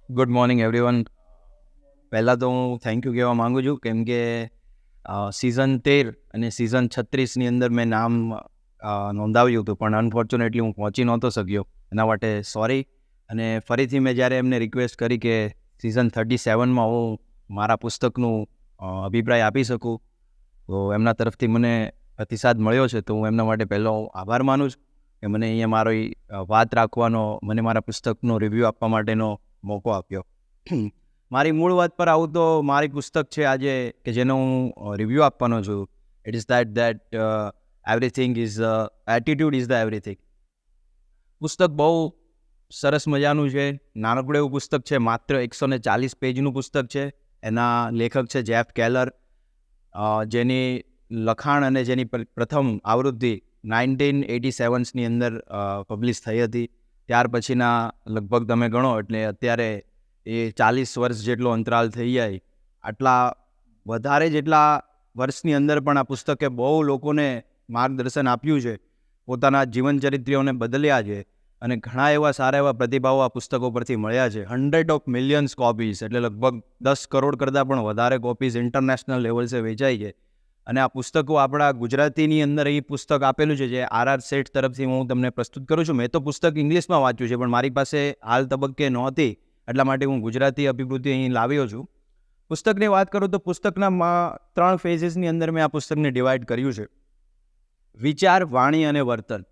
Good morning everyone. પહેલાં તો હું થેન્ક યુ કહેવા માગું છું, કેમ કે સિઝન 13 અને સિઝન 36ની અંદર મેં નામ નોંધાવ્યું હતું, પણ અનફોર્ચ્યુનેટલી હું પહોંચી નહોતો શક્યો. એના માટે સોરી. અને ફરીથી મેં જ્યારે એમને રિક્વેસ્ટ કરી કે સિઝન 37માં હું મારા પુસ્તકનું અભિપ્રાય આપી શકું, તો એમના તરફથી મને પ્રતિસાદ મળ્યો છે. તો હું એમના માટે પહેલો આભાર માનું છું કે મને અહીંયા મારી વાત રાખવાનો, મને મારા પુસ્તકનો રિવ્યૂ આપવા માટેનો મોકો આપ્યો. મારી મૂળ વાત પર આવું તો મારી પુસ્તક છે આજે કે જેનો હું રિવ્યૂ આપવાનો છું. It is that everything is attitude is the everything. પુસ્તક બહુ સરસ મજાનું છે. નાનકડું એવું પુસ્તક છે, માત્ર 140 પેજનું પુસ્તક છે. એના લેખક છે જેફ કેલર, જેની લખાણ અને જેની પ્રથમ આવૃત્તિ 1987ની અંદર પબ્લિશ થઈ હતી. ત્યાર પછીના લગભગ તમે ગણો એટલે અત્યારે એ 40 વર્ષ જેટલો અંતરાલ થઈ જાય. આટલા વધારે જેટલા વર્ષની અંદર પણ આ પુસ્તકે બહુ લોકોને માર્ગદર્શન આપ્યું છે, પોતાના જીવનચરિત્રોને બદલ્યા છે, અને ઘણા એવા સારા એવા પ્રતિભાવો આ પુસ્તકો પરથી મળ્યા છે. 100 of millions કોપીઝ, એટલે લગભગ 10 કરોડ કરતાં પણ વધારે કોપીઝ ઇન્ટરનેશનલ લેવલ્સે વેચાઈ છે. અને આ પુસ્તકો આપણા ગુજરાતીની અંદર એ પુસ્તક આપેલું છે, જે આર સેઠ તરફથી હું તમને પ્રસ્તુત કરું છું. મેં તો પુસ્તક ઇંગ્લિશમાં વાંચ્યું છે, પણ મારી પાસે હાલ તબક્કે નહોતી, એટલા માટે હું ગુજરાતી અભિવૃત્તિ અહીં લાવ્યો છું. પુસ્તકની વાત કરું તો પુસ્તકના 3 ફેઝીસની અંદર મેં આ પુસ્તકને ડિવાઈડ કર્યું છે: વિચાર, વાણી અને વર્તન.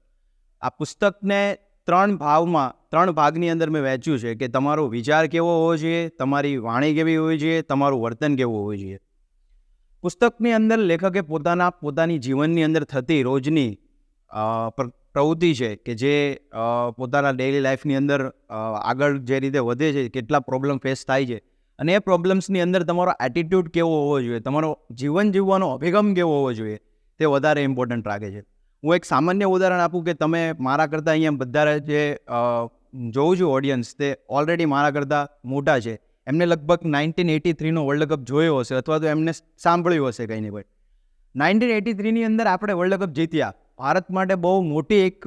આ પુસ્તકને 3 ભાગની અંદર મેં વહેંચ્યું છે કે તમારો વિચાર કેવો હોવો જોઈએ, તમારી વાણી કેવી હોવી જોઈએ, તમારું વર્તન કેવું હોવું જોઈએ. પુસ્તકની અંદર લેખકે પોતાની જીવનની અંદર થતી રોજની પ્રવૃત્તિ છે કે જે પોતાના ડેઇલી લાઈફની અંદર આગળ જે રીતે વધે છે, કેટલા પ્રોબ્લેમ ફેસ થાય છે, અને એ પ્રોબ્લેમ્સની અંદર તમારો એટીટ્યૂડ કેવો હોવો જોઈએ, તમારો જીવન જીવવાનો અભિગમ કેવો હોવો જોઈએ, તે વધારે ઇમ્પોર્ટન્ટ રાખે છે. હું એક સામાન્ય ઉદાહરણ આપું કે તમે મારા કરતાં અહીંયા બધા જે જોઉં છું ઓડિયન્સ, તે ઓલરેડી મારા કરતાં મોટા છે. એમને લગભગ 1983નો વર્લ્ડ કપ જોયો હશે, અથવા તો એમને સાંભળ્યું હશે કંઈ ને કંઈ. 1983ની અંદર આપણે વર્લ્ડ કપ જીત્યા. ભારત માટે બહુ મોટી એક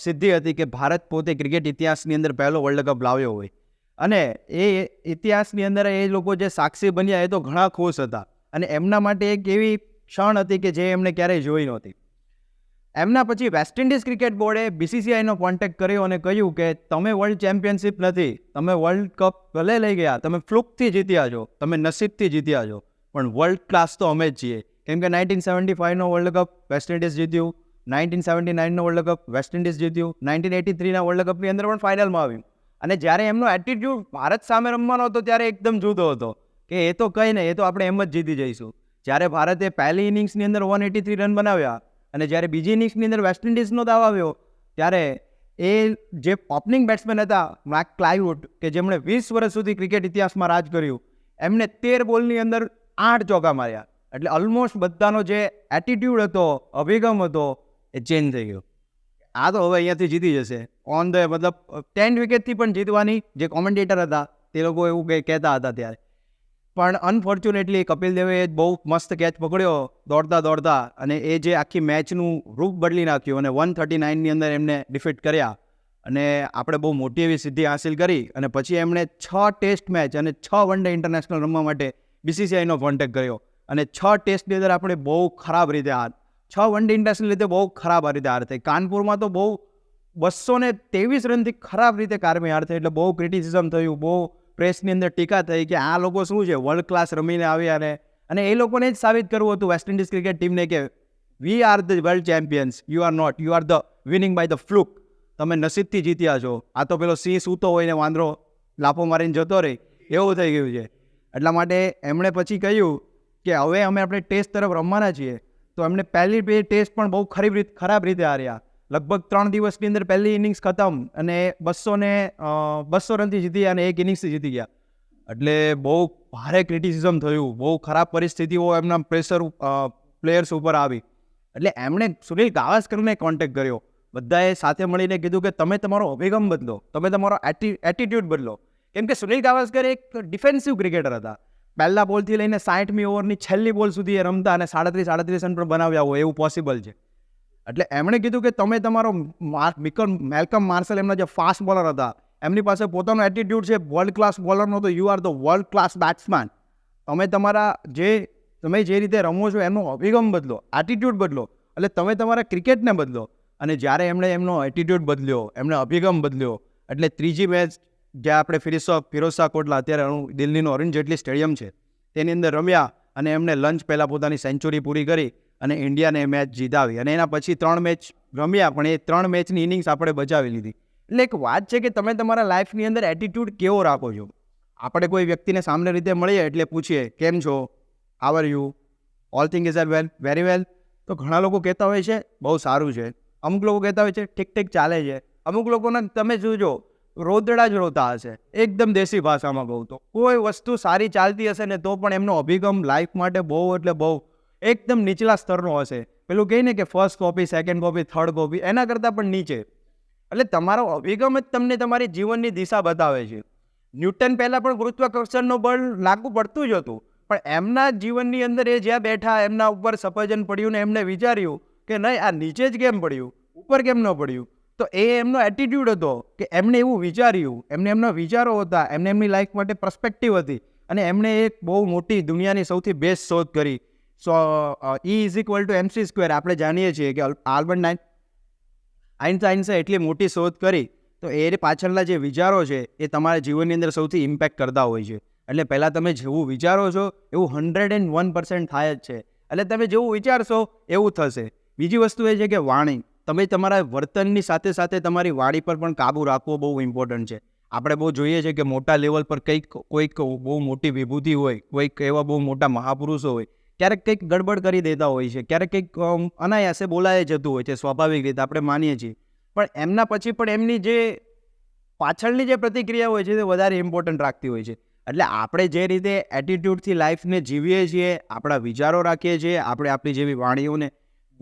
સિદ્ધિ હતી કે ભારત પોતે ક્રિકેટ ઇતિહાસની અંદર પહેલો વર્લ્ડ કપ લાવ્યો હોય. અને એ ઇતિહાસની અંદર એ લોકો જે સાક્ષી બન્યા એ તો ઘણા ખુશ હતા, અને એમના માટે એક એવી ક્ષણ હતી કે જે એમણે ક્યારેય જોઈ નહોતી. એમના પછી વેસ્ટ ઇન્ડિઝ ક્રિકેટ બોર્ડે BCCIનો કોન્ટેક્ટ કર્યો અને કહ્યું કે તમે વર્લ્ડ ચેમ્પિયનશિપ નથી, તમે વર્લ્ડ કપ ભલે લઈ ગયા, તમે ફ્લુકથી જીત્યા છો, તમે નસીબથી જીત્યા છો, પણ વર્લ્ડ ક્લાસ તો અમે જ છીએ. કેમ કે 1975નો વર્લ્ડ કપ વેસ્ટ ઇન્ડિઝ જીત્યું, 1979નો વર્લ્ડ કપ વેસ્ટ ઇન્ડિઝ જીત્યું, 1983ના વર્લ્ડ કપની અંદર પણ ફાઇનલમાં આવ્યું. અને જ્યારે એમનો એટીટ્યૂડ ભારત સામે રમવાનો હતો ત્યારે એકદમ જુદો હતો કે એ તો કંઈ નહીં, એ તો આપણે એમ જ જીતી જઈશું. જ્યારે ભારતે પહેલી ઇનિંગ્સની અંદર 183 રન બનાવ્યા, અને જ્યારે બીજી ઇનિંગ્સની અંદર વેસ્ટ ઇન્ડિઝનો દાવ આવ્યો, ત્યારે એ જે ઓપનિંગ બેટ્સમેન હતા મેક ક્લાઇવવુડ, કે જેમણે 20 વર્ષ સુધી ક્રિકેટ ઇતિહાસમાં રાજ કર્યું, એમને 13 બોલની અંદર 8 ચોકા માર્યા. એટલે ઓલમોસ્ટ બધાનો જે એટીટ્યૂડ હતો, અભિગમ હતો, એ ચેન્જ થઈ ગયો. આ તો હવે અહીંયાથી જીતી જશે ઓન ધ, મતલબ 10 વિકેટથી પણ જીતવાની જે કોમેન્ટેટર હતા તે લોકો એવું કંઈ કહેતા હતા ત્યારે. પણ અનફોર્ચ્યુનેટલી કપિલ દેવે બહુ મસ્ત કેચ પકડ્યો દોડતા, અને એ જે આખી મેચનું રૂપ બદલી નાખ્યું, અને 139ની અંદર એમને ડિફીટ કર્યા, અને આપણે બહુ મોટી એવી સિદ્ધિ હાંસિલ કરી. અને પછી એમણે 6 ટેસ્ટ મેચ અને 6 વન ડે ઇન્ટરનેશનલ રમવા માટે BCCIનો કોન્ટેક્ટ કર્યો, અને 6 ટેસ્ટની અંદર આપણે બહુ ખરાબ રીતે 6 વન ડે ઇન્ટરનેશનલ રીતે બહુ ખરાબ રીતે હાર થઈ. કાનપુરમાં તો બહુ 223 રનથી ખરાબ રીતે કારમી હાર થઈ, એટલે બહુ ક્રિટિસિઝમ થયું, બહુ પ્રેસની અંદર ટીકા થઈ કે આ લોકો શું છે, વર્લ્ડ ક્લાસ રમીને આવ્યા. અને એ લોકોને જ સાબિત કરવું હતું વેસ્ટ ઇન્ડિઝ ક્રિકેટ ટીમને કે we are the world champions, you are not, you are the winning by the fluke. તમે નસીબથી જીત્યા છો. આ તો પેલો સિંહ સૂતો હોય ને વાંદરો લાફો મારીને જતો રહે, એવું થઈ ગયું છે. એટલા માટે એમણે પછી કહ્યું કે હવે આપણે ટેસ્ટ તરફ રમવાના છીએ. તો એમને પહેલી 2 ટેસ્ટ પણ બહુ ખરાબ રીતે હાર્યા. લગભગ 3 દિવસની અંદર પહેલી ઇનિંગ્સ ખતમ, અને 200 રનથી જીતી, અને 1 ઇનિંગ્સથી જીતી ગયા. એટલે બહુ ભારે ક્રિટિસિઝમ થયું, બહુ ખરાબ પરિસ્થિતિઓ એમના પ્લેયર્સ ઉપર આવી. એટલે એમણે સુનિલ ગાવસ્કરને કોન્ટેક્ટ કર્યો. બધાએ સાથે મળીને કીધું કે તમે તમારો અભિગમ બદલો, તમે તમારો એટીટ્યૂડ બદલો. કેમ કે સુનિલ ગાવસ્કર એક ડિફેન્સિવ ક્રિકેટર હતા. પહેલા બોલથી લઈને 60મી ઓવરની છેલ્લી બોલ સુધી એ રમતા, અને 37 રન પણ બનાવ્યા હોય એવું પોસિબલ છે. એટલે એમણે કીધું કે તમે તમારો મેલ્કમ માર્શલ, એમના જે ફાસ્ટ બોલર હતા, એમની પાસે પોતાનો એટીટ્યૂડ છે વર્લ્ડ ક્લાસ બોલરનો, તો you are the world class batsman. તમે જે રીતે રમો છો એનો અભિગમ બદલો, એટીટ્યૂડ બદલો, એટલે તમે તમારા ક્રિકેટને બદલો. અને જ્યારે એમણે એમનો એટીટ્યૂડ બદલ્યો, એમણે અભિગમ બદલ્યો, એટલે ત્રીજી મેચ જ્યાં આપણે ફિરોઝશાહ કોટલા, અત્યારે દિલ્હીનું અરુણ જેટલી સ્ટેડિયમ છે તેની અંદર રમ્યા અને એમણે લંચ પહેલાં પોતાની સેન્ચુરી પૂરી કરી અને ઇન્ડિયાને એ મેચ જીતાવી. અને એના પછી 3 મેચ રમ્યા, પણ એ 3 મેચની ઇનિંગ્સ આપણે બચાવી લીધી. એટલે એક વાત છે કે તમે તમારા લાઈફની અંદર એટીટ્યૂડ કેવો રાખો છો. આપણે કોઈ વ્યક્તિને સામાન્ય રીતે મળીએ એટલે પૂછીએ કેમ છો, how are you, all thing is well, very well. તો ઘણા લોકો કહેતા હોય છે બહુ સારું છે, અમુક લોકો કહેતા હોય છે ઠીક ઠીક ચાલે છે, અમુક લોકોને તમે જોજો રોદડા જ રોતા હશે. એકદમ દેશી ભાષામાં કહું તો કોઈ વસ્તુ સારી ચાલતી હશે ને તો પણ એમનો અભિગમ લાઈફ માટે બહુ એટલે બહુ એકદમ નીચલા સ્તરનો હશે. પેલું કહે ને કે first copy, second copy, third copy, એના કરતાં પણ નીચે. એટલે તમારો અભિગમ જ તમને તમારી જીવનની દિશા બતાવે છે. ન્યૂટન પહેલાં પણ ગુરુત્વાકર્ષણનું બળ લાગુ પડતું જ હતું, પણ એમના જીવનની અંદર એ જ્યાં બેઠા એમના ઉપર સફરજન પડ્યું ને એમને વિચાર્યું કે નહીં આ નીચે જ કેમ પડ્યું, ઉપર કેમ ન પડ્યું. તો એ એમનો એટીટ્યૂડ હતો કે એમને એવું વિચાર્યું, એમના વિચારો હતા, એમની લાઈફ માટે પર્સપેક્ટિવ હતી અને એમણે એક બહુ મોટી દુનિયાની સૌથી બેસ્ટ શોધ કરી. E=mc². આપણે જાણીએ છીએ કે આલ્બર્ટ આઇન્સ્ટાઇન્સે એટલી મોટી શોધ કરી, તો એ પાછળના જે વિચારો છે એ તમારા જીવનની અંદર સૌથી ઇમ્પેક્ટ કરતા હોય છે. એટલે પહેલાં તમે જેવું વિચારો છો એવું 101% થાય જ છે. એટલે તમે જેવું વિચારશો એવું થશે. બીજી વસ્તુ એ છે કે વાણી. તમે તમારા વર્તનની સાથે સાથે તમારી વાણી પર પણ કાબૂ રાખવો બહુ ઇમ્પોર્ટન્ટ છે. આપણે બહુ જોઈએ છીએ કે મોટા લેવલ પર કોઈક બહુ મોટી વિભૂતિ હોય, કોઈક એવા બહુ મોટા મહાપુરુષો હોય, ક્યારેક કંઈક ગડબડ કરી દેતા હોય છે, ક્યારેક કંઈક અનાયાસે બોલાઈ જતું હોય છે, સ્વાભાવિક રીતે આપણે માનીએ છીએ. પણ એમના પછી પણ એમની જે પાછળની જે પ્રતિક્રિયા હોય છે તે વધારે ઇમ્પોર્ટન્ટ રાખતી હોય છે. એટલે આપણે જે રીતે એટીટ્યૂડથી લાઈફને જીવીએ છીએ, આપણા વિચારો રાખીએ છીએ, આપણે આપણી જેવી વાણીઓને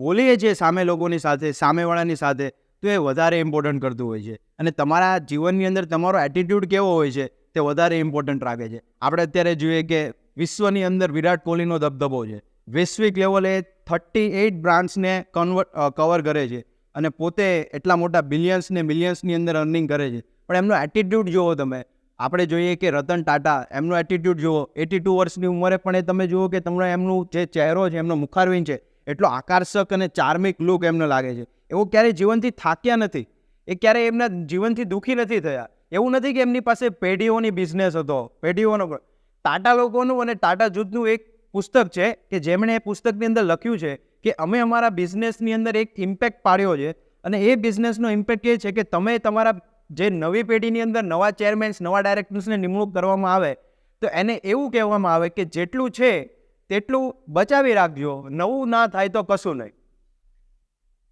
બોલીએ છીએ સામે લોકોની સાથે, સામેવાળાની સાથે, તો એ વધારે ઇમ્પોર્ટન્ટ કરતું હોય છે. અને તમારા જીવનની અંદર તમારો એટીટ્યૂડ કેવો હોય છે તે વધારે ઇમ્પોર્ટન્ટ રાખે છે. આપણે અત્યારે જોઈએ કે વિશ્વની અંદર વિરાટ કોહલીનો દબદબો છે. વૈશ્વિક લેવલે 38 બ્રાન્ડ્સને કવર કરે છે અને પોતે એટલા મોટા બિલિયન્સ ને મિલિયન્સની અંદર અર્નિંગ કરે છે. પણ એમનો એટીટ્યૂડ જુઓ તમે. આપણે જોઈએ કે રતન ટાટા, એમનો એટીટ્યૂડ જુઓ. 82 વર્ષની ઉંમરે પણ એ તમે જુઓ કે તમને એમનું જે ચહેરો છે, એમનો મુખારવિંદ છે, એટલો આકર્ષક અને ચાર્મિક લુક એમને લાગે છે. એવો ક્યારેય જીવનથી થાક્યા નથી, એ ક્યારેય એમના જીવનથી દુઃખી નથી થયા. એવું નથી કે એમની પાસે પેઢીઓની બિઝનેસ હતો, પેઢીઓનો. ટાટા લોકોનું અને ટાટા જૂથનું એક પુસ્તક છે કે જેમણે એ પુસ્તકની અંદર લખ્યું છે કે અમે અમારા બિઝનેસની અંદર એક ઇમ્પેક્ટ પાડ્યો છે. અને એ બિઝનેસનો ઇમ્પેક્ટ એ છે કે તમે તમારા જે નવી પેઢીની અંદર નવા ચેરમેન્સ, નવા ડાયરેક્ટર્સને નિમણૂક કરવામાં આવે તો એને એવું કહેવામાં આવે કે જેટલું છે તેટલું બચાવી રાખજો, નવું ના થાય તો કશું નહીં.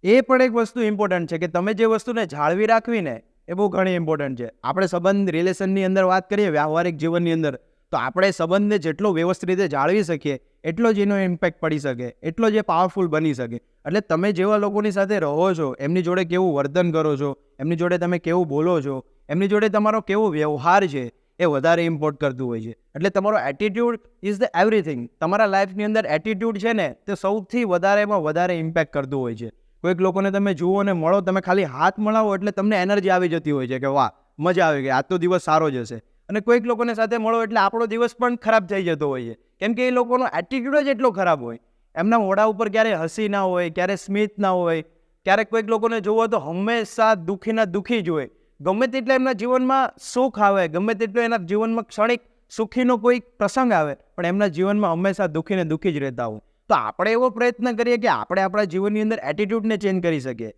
એ પણ એક વસ્તુ ઇમ્પોર્ટન્ટ છે કે તમે જે વસ્તુને જાળવી રાખવીને એ બહુ ઘણી ઇમ્પોર્ટન્ટ છે. આપણે સંબંધ રિલેશનની અંદર વાત કરીએ, વ્યવહારિક જીવનની અંદર, તો આપણે સંબંધને જેટલો વ્યવસ્થિત રીતે જાળવી શકીએ એટલો જ એનો ઇમ્પેક્ટ પડી શકે, એટલો જ એ પાવરફુલ બની શકે. એટલે તમે જેવા લોકોની સાથે રહો છો, એમની જોડે કેવું વર્તન કરો છો, એમની જોડે તમે કેવું બોલો છો, એમની જોડે તમારો કેવો વ્યવહાર છે, એ વધારે ઇમ્પોર્ટ કરતું હોય છે. એટલે તમારો એટીટ્યૂડ ઇઝ ધ એવરીથિંગ. તમારા લાઈફની અંદર એટીટ્યૂડ છે ને તે સૌથી વધારેમાં વધારે ઇમ્પેક્ટ કરતું હોય છે. કોઈક લોકોને તમે જુઓ ને મળો, તમે ખાલી હાથ મળાવો એટલે તમને એનર્જી આવી જતી હોય છે કે વાહ મજા આવી ગઈ, આજનો દિવસ સારો જશે. અને કોઈક લોકોને સાથે મળો એટલે આપણો દિવસ પણ ખરાબ થઈ જતો હોય છે, કેમ કે એ લોકોનો એટીટ્યૂડ જ એટલો ખરાબ હોય. એમના મોઢા ઉપર ક્યારે હસી ના હોય, ક્યારે સ્મિત ના હોય. ક્યારેક કોઈક લોકોને જુઓ તો હંમેશા દુઃખીના દુઃખી જ હોય. ગમે તેટલે એમના જીવનમાં સુખ આવે, ગમે તેટલો એના જીવનમાં ક્ષણિક સુખીનો કોઈ પ્રસંગ આવે, પણ એમના જીવનમાં હંમેશા દુઃખીને દુઃખી જ રહેતા હોય. તો આપણે એવો પ્રયત્ન કરીએ કે આપણે આપણા જીવનની અંદર એટીટ્યૂડને ચેન્જ કરી શકીએ.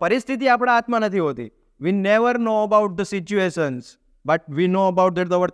પરિસ્થિતિ આપણા હાથમાં નથી હોતી. We never know about the situations, but we know about that our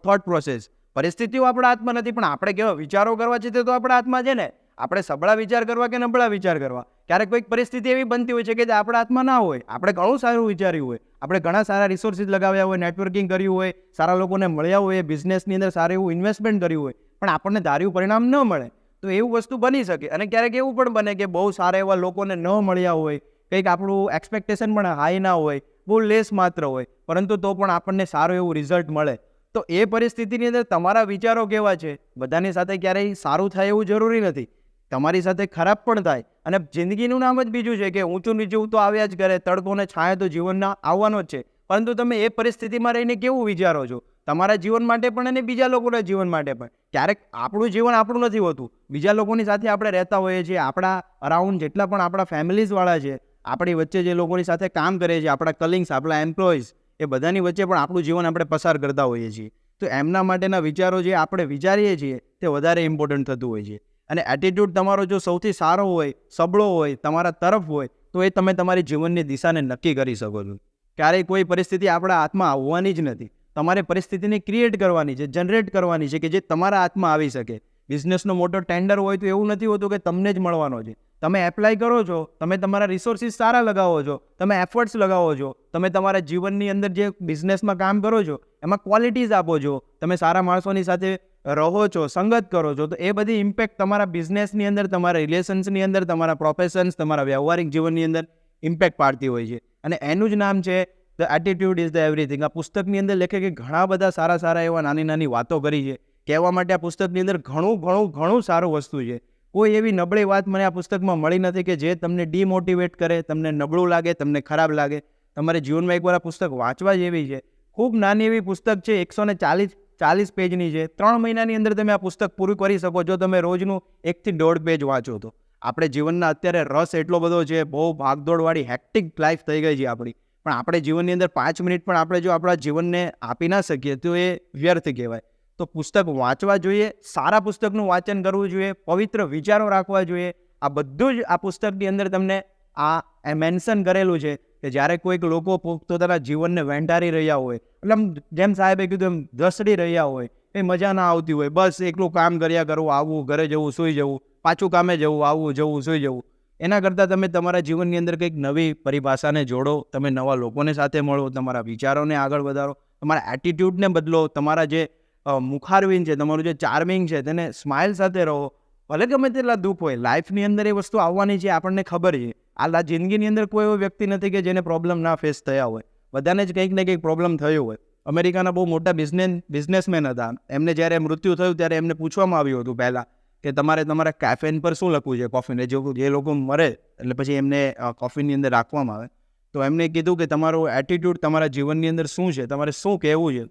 thought process. પરિસ્થિતિઓ આપણા હાથમાં નથી, પણ આપણે કેવા વિચારો કરવા છે તે તો આપણા હાથમાં છે ને. આપણે સબળા વિચાર કરવા કે નબળા વિચાર કરવા. ક્યારેક કોઈક પરિસ્થિતિ એવી બનતી હોય છે કે જે આપણા હાથમાં ના હોય. આપણે ઘણું સારું વિચાર્યું હોય, આપણે ઘણા સારા રિસોર્સિસ લગાવ્યા હોય, નેટવર્કિંગ કર્યું હોય, સારા લોકોને મળ્યા હોય, બિઝનેસની અંદર સારું એવું ઇન્વેસ્ટમેન્ટ કર્યું હોય, પણ આપણને ધાર્યું પરિણામ ન મળે. તો એવું વસ્તુ બની શકે. અને ક્યારેક એવું પણ બને કે બહુ સારા એવા લોકોને ન મળ્યા હોય, કંઈક આપણું એક્સપેક્ટેશન પણ હાઈ ના હોય, બહુ લેસ માત્ર હોય, પરંતુ તો પણ આપણને સારું એવું રિઝલ્ટ મળે. તો એ પરિસ્થિતિની અંદર તમારા વિચારો કેવા છે? બધાની સાથે ક્યારેય સારું થાય એવું જરૂરી નથી, તમારી સાથે ખરાબ પણ થાય. અને જિંદગીનું નામ જ બીજું છે કે ઊંચું નીચું તો આવ્યા જ કરે, તડકો ને છાંયો તો જીવનના આવવાનો જ છે. પરંતુ તમે એ પરિસ્થિતિમાં રહીને કેવું વિચારો છો, તમારા જીવન માટે પણ અને બીજા લોકોના જીવન માટે પણ. ક્યારેક આપણું જીવન આપણું નથી હોતું, બીજા લોકોની સાથે આપણે રહેતા હોઈએ છીએ. આપણા અરાઉન્ડ જેટલા પણ આપણા ફેમિલીઝવાળા છે, આપણી વચ્ચે જે લોકોની સાથે કામ કરે છે, આપણા કલિંગ્સ, આપણા એમ્પ્લોઈઝ, એ બધાની વચ્ચે પણ આપણું જીવન આપણે પસાર કરતા હોઈએ છીએ. તો એમના માટેના વિચારો જે આપણે વિચારીએ છીએ તે વધારે ઇમ્પોર્ટન્ટ થતું હોય છે. અને એટીટ્યૂડ તમારો જો સૌથી સારો હોય, સબળો હોય, તમારા તરફ હોય, તો એ તમે તમારી જીવનની દિશાને નક્કી કરી શકો છો. ક્યારેય કોઈ પરિસ્થિતિ આપણા હાથમાં આવવાની જ નથી. તમારે પરિસ્થિતિને ક્રિએટ કરવાની છે, જનરેટ કરવાની છે કે જે તમારા હાથમાં આવી શકે. બિઝનેસનો મોટો ટેન્ડર હોય તો એવું નથી હોતું કે તમને જ મળવાનો છે. તમે એપ્લાય કરો છો, તમે તમારા રિસોર્સિસ સારા લગાવો છો, તમે એફર્ટ્સ લગાવો છો, તમે તમારા જીવનની અંદર જે બિઝનેસમાં કામ કરો છો એમાં ક્વોલિટીઝ આપો છો, તમે સારા માણસોની સાથે રહો છો, સંગત કરો છો, તો એ બધી ઇમ્પેક્ટ તમારા બિઝનેસની અંદર, તમારા રિલેશન્સની અંદર, તમારા પ્રોફેશન્સ, તમારા વ્યવહારિક જીવનની અંદર ઇમ્પેક્ટ પાડતી હોય છે. અને એનું જ નામ છે the attitude is the everything. આ પુસ્તકની અંદર લેખકે ઘણા બધા સારા સારા એવા નાની નાની વાતો કરી છે. કહેવા માટે આ પુસ્તકની અંદર ઘણું સારું વસ્તુ છે. કોઈ એવી નબળી વાત મને આ પુસ્તકમાં મળી નથી કે જે તમને ડિમોટિવેટ કરે, તમને નબળું લાગે, તમને ખરાબ લાગે. તમારે જીવનમાં એકવાર આ પુસ્તક વાંચવા જેવી છે. ખૂબ નાની એવી પુસ્તક છે, 140 પેજની છે. 3 મહિનાની અંદર તમે આ પુસ્તક પૂરું કરી શકો જો તમે રોજનું 1 થી 1.5 પેજ વાંચો તો. આપણે જીવનના અત્યારે રસ એટલો બધો છે, બહુ ભાગદોડવાળી હેક્ટિક લાઈફ થઈ ગઈ છે આપણી, પણ આપણે જીવનની અંદર 5 મિનિટ પણ આપણે જો આપણા જીવનને આપી ના શકીએ તો એ વ્યર્થ કહેવાય. તો પુસ્તક વાંચવા જોઈએ, સારા પુસ્તકનું વાંચન કરવું જોઈએ, પવિત્ર વિચારો રાખવા જોઈએ. આ બધું જ આ પુસ્તકની અંદર તમને આ મેન્શન કરેલું છે કે જ્યારે કોઈક લોકો પોતાના જીવનને વેંટારી રહ્યા હોય, એટલે જેમ સાહેબે કીધું એમ ધસડી રહ્યા હોય, એ મજા ના આવતી હોય, બસ એકલું કામ કર્યા કરવું, આવવું, ઘરે જવું, સૂઈ જવું, પાછું કામે જવું, આવવું, જવું, સૂઈ જવું. એના કરતાં તમે તમારા જીવનની અંદર કંઈક નવી પરિભાષાને જોડો, તમે નવા લોકોને સાથે મળો, તમારા વિચારોને આગળ વધારો, તમારા એટીટ્યૂડને બદલો, તમારા જે મુખારવિન છે, તમારું જે ચાર્મિંગ છે, તેને સ્માઇલ સાથે રહો. ભલે ગમે તેટલા દુઃખ હોય, લાઈફની અંદર એ વસ્તુ આવવાની છે, આપણને ખબર છે. આ જિંદગીની અંદર કોઈ એવો વ્યક્તિ નથી કે જેને પ્રોબ્લેમ ના ફેસ થયા હોય. બધાને જ કંઈક ને કંઈક પ્રોબ્લેમ થયો હોય. અમેરિકાના બહુ મોટા બિઝનેસમેન હતા. એમને જ્યારે મૃત્યુ થયું ત્યારે એમને પૂછવામાં આવ્યું હતું પહેલાં કે તમારે તમારા કેફેન પર શું લખવું છે, કોફીને. જે લોકો મરે એટલે પછી એમને કોફીનની અંદર રાખવામાં આવે, તો એમને કીધું કે તમારો એટીટ્યૂડ તમારા જીવનની અંદર શું છે, તમારે શું કહેવું છે.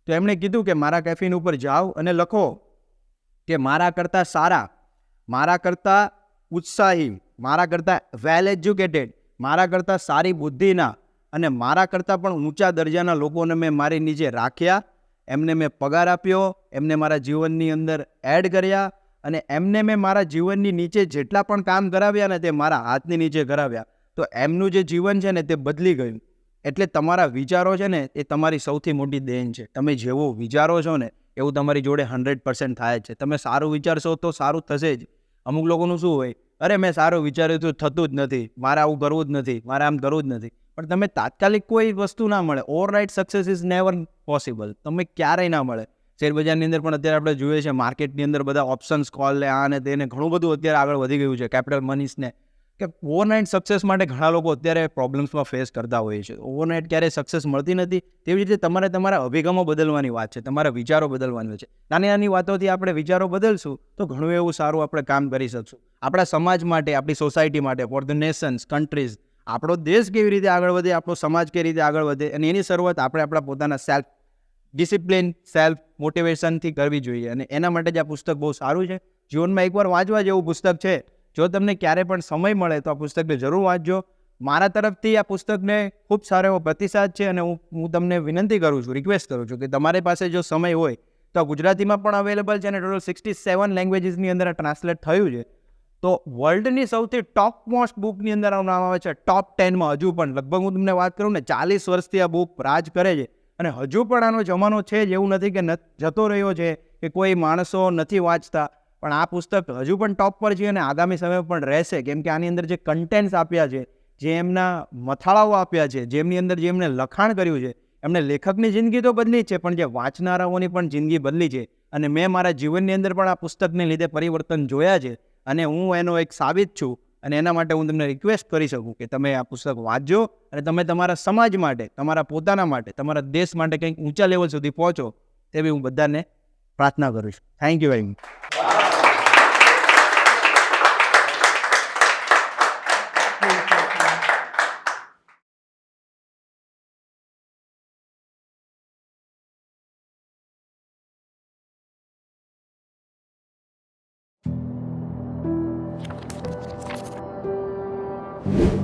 તો એમણે કીધું કે મારા કેફીન ઉપર જાઓ અને લખો કે મારા કરતાં સારા, મારા કરતાં ઉત્સાહી, મારા કરતાં વેલ એજ્યુકેટેડ, મારા કરતાં સારી બુદ્ધિના અને મારા કરતાં પણ ઊંચા દરજાના લોકોને મેં મારી નીચે રાખ્યા, એમને મેં પગાર આપ્યો, એમને મારા જીવનની અંદર એડ કર્યા અને એમને મેં મારા જીવનની નીચે જેટલા પણ કામ કરાવ્યા ને તે મારા હાથની નીચે કરાવ્યા. તો એમનું જે જીવન છે ને તે બદલી ગયું. એટલે તમારા વિચારો છે ને એ તમારી સૌથી મોટી દેન છે. તમે જેવું વિચારો છો ને એવું તમારી જોડે 100% થાય છે. તમે સારું વિચારશો તો સારું થશે જ. અમુક લોકોનું શું હોય, અરે મેં સારું વિચાર્યું તો થતું જ નથી, મારે આવું કરવું જ નથી, મારે આમ કરવું જ નથી. પણ તમે તાત્કાલિક કોઈ વસ્તુ ના મળે. Overnight success is never possible. તમે ક્યારેય ના મળે. શેરબજારની અંદર પણ અત્યારે આપણે જોઈએ છીએ, માર્કેટની અંદર બધા ઓપ્શન્સ કોલ લે, આ ને તેને ઘણું બધું અત્યારે આગળ વધી ગયું છે, કેપિટલ મનીસને, કે ઓવરનાઇટ સક્સેસ માટે ઘણા લોકો અત્યારે પ્રોબ્લેમ્સમાં ફેસ કરતા હોય છે. ઓવરનાઇટ ક્યારેય સક્સેસ મળતી નથી. તેવી રીતે તમારે તમારા અભિગમો બદલવાની વાત છે, તમારા વિચારો બદલવાની છે. નાની નાની વાતોથી આપણે વિચારો બદલશું તો ઘણું એવું સારું આપણે કામ કરી શકશું. આપણા સમાજ માટે, આપણી સોસાયટી માટે, ફોર ધ નેશન્સ, કન્ટ્રીઝ, આપણો દેશ કેવી રીતે આગળ વધે, આપણો સમાજ કેવી રીતે આગળ વધે, અને એની શરૂઆત આપણે આપણા પોતાના સેલ્ફ ડિસિપ્લિન, સેલ્ફ મોટિવેશનથી કરવી જોઈએ. અને એના માટે જ આ પુસ્તક બહુ સારું છે. જીવનમાં એકવાર વાંચવા જેવું પુસ્તક છે. જો તમને ક્યારે પણ સમય મળે તો આ પુસ્તકને જરૂર વાંચજો. મારા તરફથી આ પુસ્તકને ખૂબ સારો એવો પ્રતિસાદ છે અને હું તમને વિનંતી કરું છું, રિક્વેસ્ટ કરું છું કે તમારી પાસે જો સમય હોય તો આ ગુજરાતીમાં પણ અવેલેબલ છે અને ટોટલ 67 લેંગ્વેજીસની અંદર આ ટ્રાન્સલેટ થયું છે. તો વર્લ્ડની સૌથી ટોપ મોસ્ટ બુકની અંદર આનું નામ આવે છે, ટોપ 10માં. હજુ પણ લગભગ હું તમને વાત કરું ને 40 વર્ષથી આ બુક રાજ કરે છે અને હજુ પણ આનો જમાનો છે જ. એવું નથી કે જતો રહ્યો છે કે કોઈ માણસો નથી વાંચતા, પણ આ પુસ્તક હજુ પણ ટોપ પર છે અને આગામી સમય પણ રહેશે. કેમ કે આની અંદર જે કન્ટેન્ટ્સ આપ્યા છે, જે એમના મથાળાઓ આપ્યા છે, જેમની અંદર જે એમને લખાણ કર્યું છે, એમને લેખકની જિંદગી તો બદલી છે પણ જે વાંચનારાઓની પણ જિંદગી બદલી છે. અને મેં મારા જીવનની અંદર પણ આ પુસ્તકને લીધે પરિવર્તન જોયા છે અને હું એનો એક સાબિત છું. અને એના માટે હું તમને રિક્વેસ્ટ કરી શકું કે તમે આ પુસ્તક વાંચજો અને તમે તમારા સમાજ માટે, તમારા પોતાના માટે, તમારા દેશ માટે કંઈક ઊંચા લેવલ સુધી પહોંચો, તેવી હું બધાને પ્રાર્થના કરું છું. Thank you very much. ધન્યવાદ.